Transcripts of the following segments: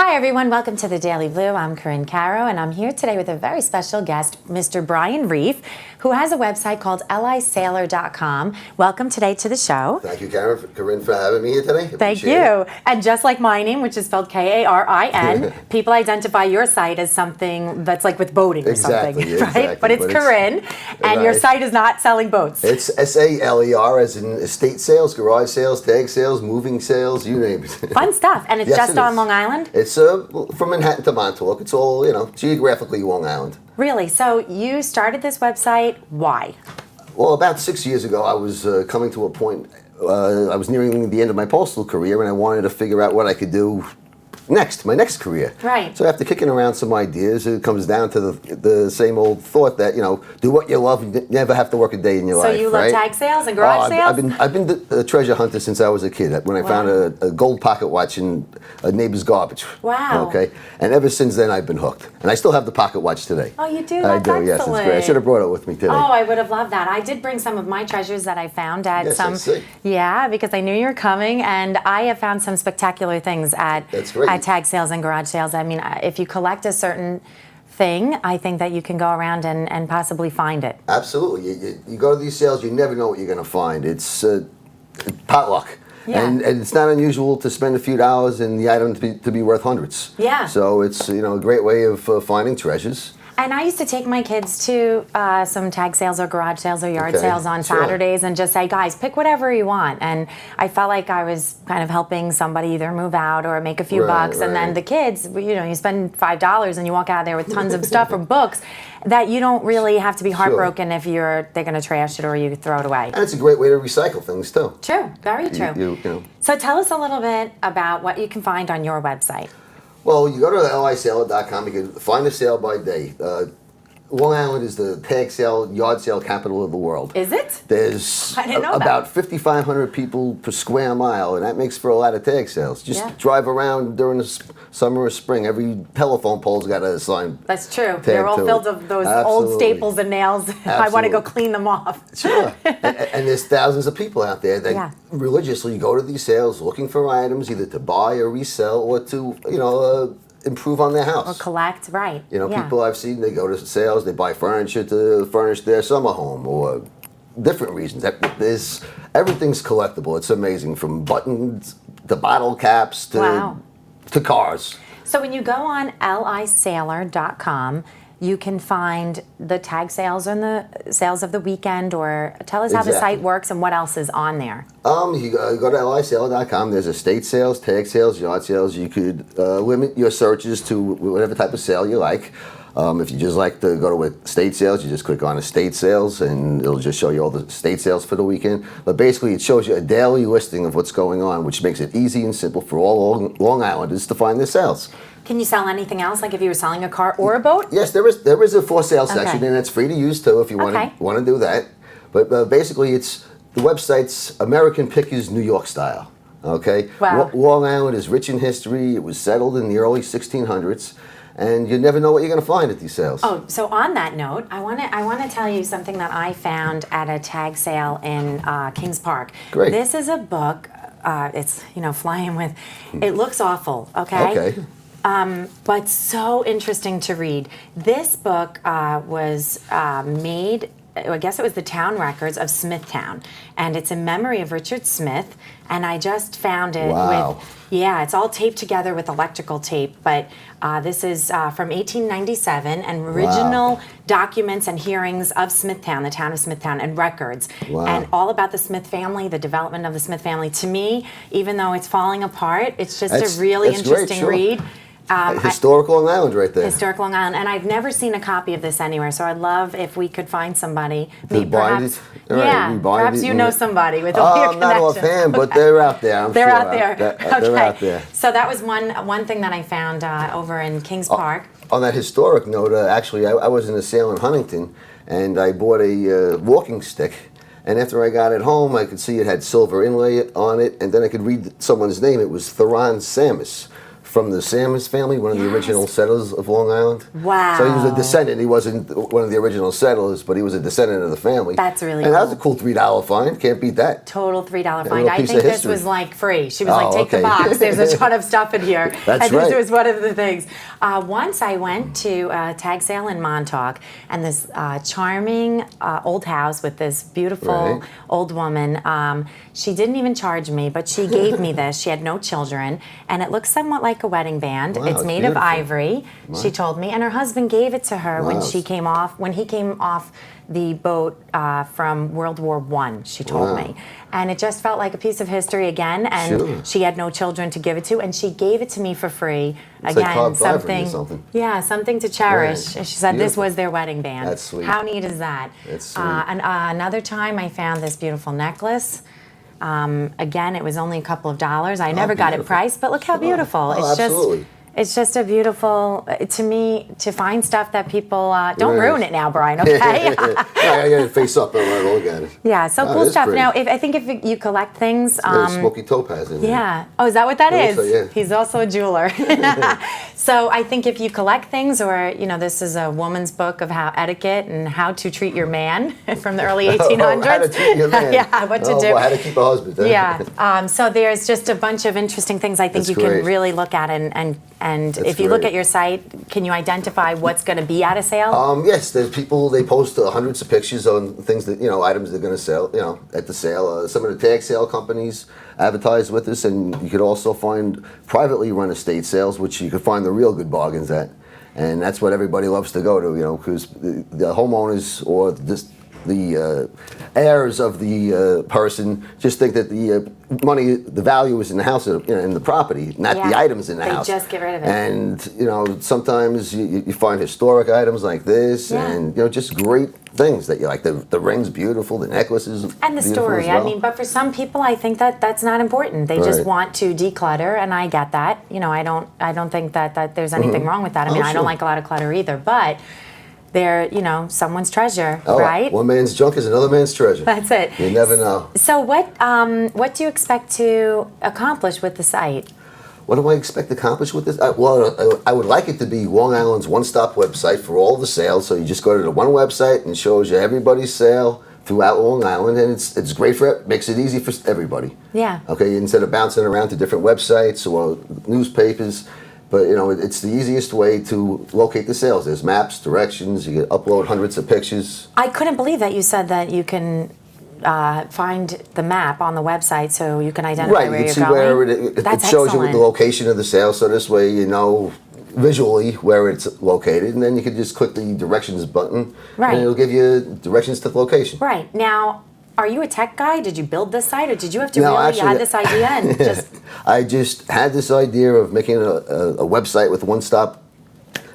Hi everyone, welcome to the Daily Blue. I'm Caro, and I'm here today with a very special guest, Mr. Bryan Reif, who has a website called lisailor.com. Welcome today to the show. Thank you, Karin, for having me here today. Thank you. And just like my name, which is spelled Karin, people identify your site as something that's like with boating or something, right? Exactly. But it's Karin, and your site is not selling boats. It's SALER, as in estate sales, garage sales, tag sales, moving sales, you name it. Fun stuff. And it's Yes, just it on is. Long Island? It's from Manhattan to Montauk. It's all, geographically Long Island. Really? So you started this website, why? Well, about 6 years ago, I was coming to a point, I was nearing the end of my postal career, and I wanted to figure out what I could do next, my next career. Right. So after kicking around some ideas, it comes down to the same old thought that, do what you love, you never have to work a day in your life. So you love tag sales and garage sales? I've been a treasure hunter since I was a kid. When I found a gold pocket watch in a neighbor's garbage. Wow. Okay. And ever since then, I've been hooked. And I still have the pocket watch today. Oh, you do? I That's do, excellent. yes. It's great. I should have brought it with me today. Oh, I would have loved that. I did bring some of my treasures that I found at Yes, I see. Yeah, because I knew you were coming, and I have found some spectacular things at tag sales and garage sales. I mean, if you collect a certain thing, I think that you can go around and possibly find it. Absolutely. You go to these sales, you never know what you're going to find. It's potluck. Yeah. And it's not unusual to spend a few dollars and the item to be worth hundreds. Yeah. So it's a great way of finding treasures. And I used to take my kids to some tag sales or garage sales or yard sales on Saturdays and just say, guys, pick whatever you want. And I felt like I was kind of helping somebody either move out or make a few bucks. And then the kids, you spend $5 and you walk out of there with tons of stuff or books that you don't really have to be heartbroken if they're going to trash it or you throw it away. And it's a great way to recycle things too. True, very true. So tell us a little bit about what you can find on your website. Well, you go to lisailor.com, you can find a sale by day. Long Island is the tag sale, yard sale capital of the world. Is it? There's I didn't know about 5,500 people per square mile, and that makes for a lot of tag sales. Just drive around during the summer or spring. Every telephone pole's got a sign. That's true. They're all filled of those old staples and nails. I want to go clean them off. Sure. and there's thousands of people out there that religiously go to these sales looking for items either to buy or resell or to, improve on their house. Or collect, right. People I've seen, they go to sales, they buy furniture to furnish their summer home or different reasons. Everything's collectible. It's amazing, from buttons to bottle caps to cars. So when you go on lisailor.com, you can find the tag sales and the sales of the weekend, or tell us how the site works and what else is on there. You go to lisailor.com. There's estate sales, tag sales, yard sales. You could limit your searches to whatever type of sale you like. If you just like to go to estate sales, you just click on estate sales, and it'll just show you all the estate sales for the weekend. But basically, it shows you a daily listing of what's going on, which makes it easy and simple for all Long Islanders to find their sales. Can you sell anything else, like if you were selling a car or a boat? Yes, there is a for sale section, and it's free to use too if you want to do that. But basically, the website's American Pickers, New York style. Okay. Wow. Long Island is rich in history. It was settled in the early 1600s. And you never know what you're going to find at these sales. Oh, so on that note, I want to tell you something that I found at a tag sale in Kings Park. Great. This is a book. It's flying with. It looks awful. Okay. But so interesting to read. This book was made. I guess it was the town records of Smithtown, and it's in memory of Richard Smith. And I just found it it's all taped together with electrical tape, but this is from 1897, and original documents and hearings of Smithtown, the town of Smithtown, and records, and all about the Smith family, the development of the Smith family. To me, even though it's falling apart, it's just a really interesting read. Historic Long Island right there. Historic Long Island. And I've never seen a copy of this anywhere, so I'd love if we could find somebody. Perhaps you know somebody with all your connections. Not offhand, but they're out there. They're out there. They're out there. So that was one thing that I found over in Kings Park. On that historic note, actually, I was in a sale in Huntington, and I bought a walking stick. And after I got it home, I could see it had silver inlay on it, and then I could read someone's name. It was Theron Samus. from the Salmons family, one of the original settlers of Long Island. Wow. So he was a descendant. He wasn't one of the original settlers, but he was a descendant of the family. That's really and cool. that was a cool $3 find. Can't beat that. Total $3 find. little I piece think of this history. was like free. She was Oh, like, take the okay. box. There's a ton of stuff in here. That's and right. this was one of the things. Once I went to a tag sale in Montauk, and this charming old house with this beautiful Right. old woman. She didn't even charge me, but she gave me this. She had no children, and it looks somewhat like a wedding band. Wow, it's it's made of beautiful. ivory. She told me, and her husband gave it to her when Wow. he came off the boat from World War I. She told Wow. me, and it just felt like a piece of history again. And Sure. she had no children to give it to, and she gave it to me for free. It's like Again, carved ivory or something. yeah, something to cherish. Right. And she said this Beautiful. was their wedding band. That's sweet. How neat is that? That's sweet. And another time, I found this beautiful necklace. Again, it was only a couple of dollars. I never got it beautiful. priced, but look how beautiful. Oh, absolutely. It's just a beautiful, to me, to find stuff that people, don't Right. ruin it now, Bryan, okay? I got to face up and look at it. Yeah, so Oh, cool it is stuff. pretty. Now, I think if you collect things, There's smoky topaz in there. yeah. Oh, is that what that Yeah, is? so, yeah. He's also a jeweler. So I think if you collect things, or this is a woman's book of how etiquette and how to treat your man from the early 1800s. Oh, how to treat your man. Yeah, what to do. Boy, how to keep a husband. Huh? Yeah. So there's just a bunch of interesting things I think That's you great. can really look at, and That's if you look great. at your site, can you identify what's going to be at a sale? Yes, there's people. They post hundreds of pictures on things that items they're going to sell. At the sale. Some of the tag sale companies advertise with us, and you could also find privately run estate sales, which you could find the real good bargains at, and that's what everybody loves to go to. Because the homeowners or the heirs of the person just think that the money, the value is in the house, in the property, not the Yeah. items in the house. They just get rid of it. And sometimes you find historic items like this, Yeah. and just great things that you like. The ring's beautiful, the necklaces, And the beautiful story. as well. I mean, but for some people, I think that that's not important. They just Right. want to declutter, and I get that. I don't think that there's anything wrong with that. I mean, Oh, I don't sure. like a lot of clutter either, but they're, someone's treasure, Oh, right? one man's junk is another man's treasure. That's it. You never know. So what do you expect to accomplish with the site? What do I expect to accomplish with this? I would like it to be Long Island's one-stop website for all the sales. So you just go to the one website and it shows you everybody's sale throughout Long Island, and it's great makes it easy for everybody. Yeah. Okay, instead of bouncing around to different websites or newspapers. But it's the easiest way to locate the sales. There's maps, directions. You can upload hundreds of pictures. I couldn't believe that you said that you can find the map on the website, so you can identify Right, where you you're can see going. where it That's shows excellent. you the location of the sale. So this way you know visually where it's located, and then you can just click the directions button, Right. and it'll give you directions to the location. Right. Now, are you a tech guy? Did you build this site, or did you have to No, you actually- had this idea and just... I just had this idea of making a website with one-stop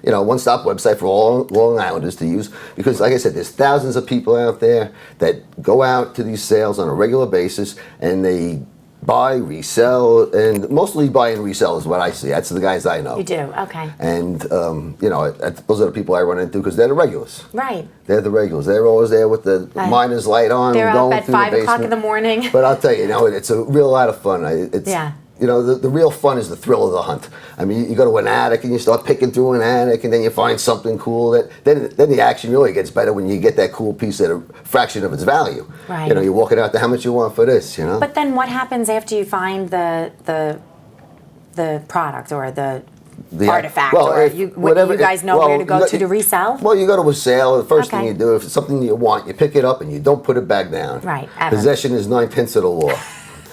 website for all Long Islanders to use, because like I said, there's thousands of people out there that go out to these sales on a regular basis, and they buy, resell, and mostly buy and resell is what I see. That's the guys I know. You do, okay. And those are the people I run into because they're the regulars. Right. They're the regulars. They're always there with the Right. miner's light on, They're going up at through 5 the o'clock in basement. the morning. But I'll tell you, it's a real lot of fun. It's Yeah. the real fun is the thrill of the hunt. I mean, you go to an attic and you start picking through an attic, and then you find something cool. Then the action really gets better when you get that cool piece at a fraction of its value. Right. You're walking out to how much you want for this. But then what happens after you find the product or the artifact, or you guys know where to go to resell? Well, you go to a sale. The first Okay. thing you do, if it's something you want, you pick it up and you don't put it back down. Right, ever. Possession is 9/10 of the law.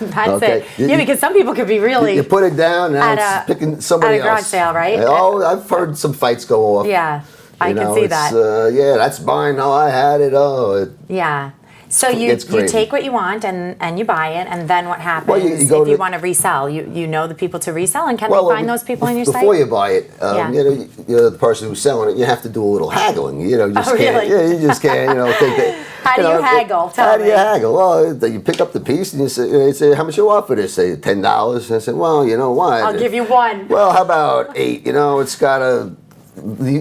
That's Okay. it. Yeah, because some people could be really... You put it down, and it's picking somebody at a garage else. sale, right? Oh, I've heard some fights go off. Yeah, I can see it's, that. That's mine. No, I had it. Yeah. So you It's crazy. take what you want and you buy it, and then what happens Well, you go if you to- want to resell? You know the people to resell, and can they find those people on your site? Before you buy it, Yeah. the person who's selling it, you have to do a little haggling. You just Oh, can't. really? Yeah, you just can't. Think that. How do you haggle? Tell How do you me. haggle? Well, you pick up the piece and you say, how much you want for this? Say $10. And I said, well, you know what? I'll give you one. Well, how about 8? It's got a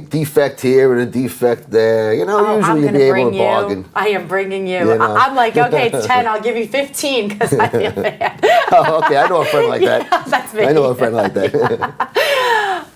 defect here and a defect there. Oh, I'm usually you'll gonna be able bring to you. bargain. I am bringing you. You know. I'm like, okay, it's 10. I'll give you 15 because I feel bad. Oh, okay. I know a friend like that. Yeah, that's me. I know a friend like that.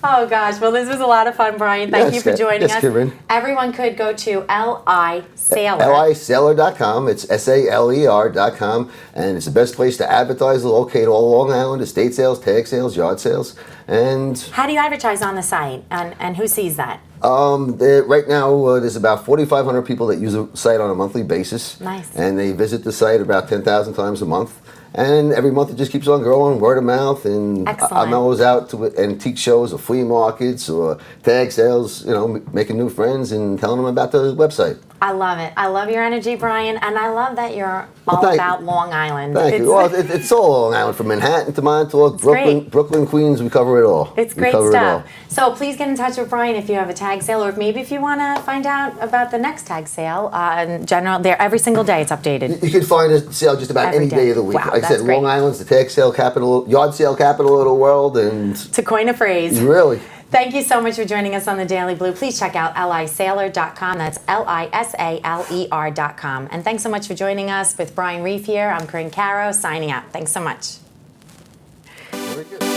Oh gosh, well this was a lot of fun, Bryan. Thank you for joining us. Karin. Everyone could go to lisailor. lisailor.com. It's SALER.com, and it's the best place to advertise, locate all Long Island estate sales, tag sales, yard sales, and. How do you advertise on the site, and who sees that? Right now, there's about 4,500 people that use the site on a monthly basis. Nice. And they visit the site about 10,000 times a month. And every month it just keeps on growing, word of mouth. And I'm always out to antique shows or flea markets or tag sales, making new friends and telling them about the website. I love it. I love your energy, Bryan, and I love that you're all about Long Island. Thank you. Well, it's all Long Island, from Manhattan to Montauk, Brooklyn, Queens. We cover it all. It's great stuff. So please get in touch with Bryan if you have a tag sale, or maybe if you want to find out about the next tag sale. In general, there every single day it's updated. You can find a sale just about any day of the week. Wow, like I said, Long Island's the tag sale capital, yard sale capital of the world, and to coin a phrase. Really. Thank you so much for joining us on the Daily Blue. Please check out lisailor.com. That's lisaler.com. And thanks so much for joining us with Bryan Reif here. I'm Caro signing out. Thanks so much. Very good.